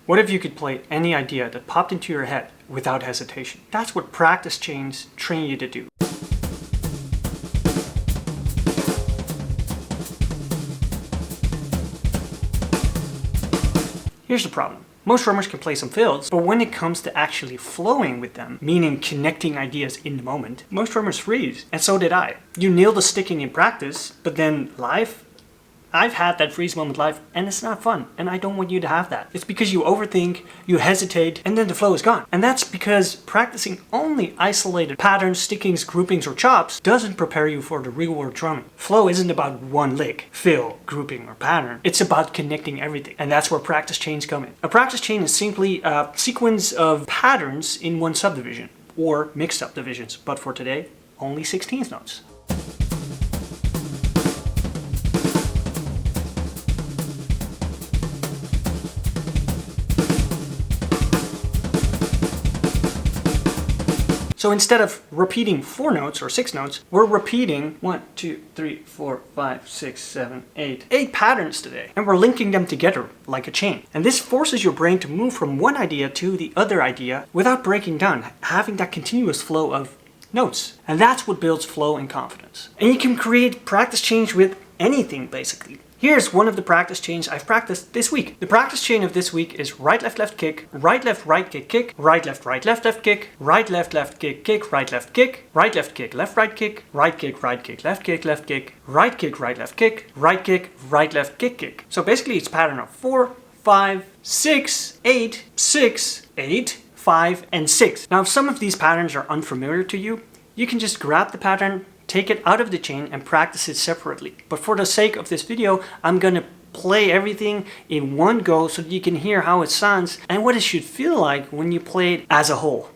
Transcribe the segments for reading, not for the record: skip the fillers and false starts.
What if you could play any idea that popped into your head without hesitation? That's what practice chains train you to do. Here's the problem. Most drummers can play some fills, but when it comes to actually flowing with them, meaning connecting ideas in the moment, most drummers freeze, and so did I. You nail the sticking in practice, but then live? I've had that freeze moment live, and it's not fun, and I don't want you to have that. It's because you overthink, you hesitate, and then the flow is gone. And that's because practicing only isolated patterns, stickings, groupings, or chops doesn't prepare you for the real world drumming. Flow isn't about one lick, fill, grouping, or pattern. It's about connecting everything, and that's where practice chains come in. A practice chain is simply a sequence of patterns in one subdivision, or mixed subdivisions, but for today, only 16th notes. So instead of repeating 4 notes or 6 notes, we're repeating 1, 2, 3, 4, 5, 6, 7, 8 patterns today. And we're linking them together like a chain. And this forces your brain to move from one idea to the other idea without breaking down, having that continuous flow of notes. And that's what builds flow and confidence. And you can create practice chains with anything basically. Here's one of the practice chains I've practiced this week. The practice chain of this week is right left left kick, right left right kick kick, right left right left left kick, right left left kick kick, right left kick, right left kick left right kick, right kick right kick left kick left kick, right kick right left kick, right kick right left kick kick. So basically it's a pattern of 4, 5, 6, 8, 6, 8, 5, and 6. Now if some of these patterns are unfamiliar to you, you can just grab the pattern, take it out of the chain and practice it separately. But for the sake of this video, I'm gonna play everything in one go so that you can hear how it sounds and what it should feel like when you play it as a whole.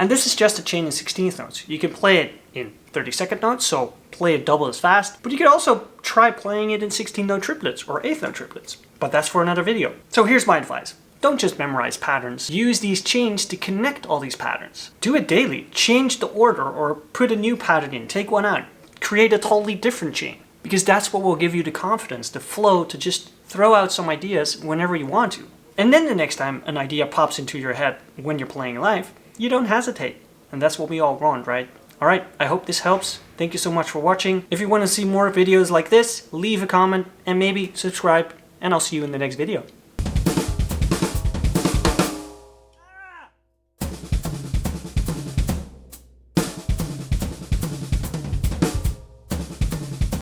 And this is just a chain in 16th notes. You can play it in 32nd notes, so play it double as fast, but you could also try playing it in 16th note triplets or 8th note triplets. But that's for another video. So here's my advice. Don't just memorize patterns. Use these chains to connect all these patterns. Do it daily. Change the order or put a new pattern in, take one out. Create a totally different chain. Because that's what will give you the confidence, the flow to just throw out some ideas whenever you want to. And then the next time an idea pops into your head when you're playing live, you don't hesitate. And that's what we all want, right? Alright, I hope this helps. Thank you so much for watching. If you want to see more videos like this, leave a comment and maybe subscribe, and I'll see you in the next video.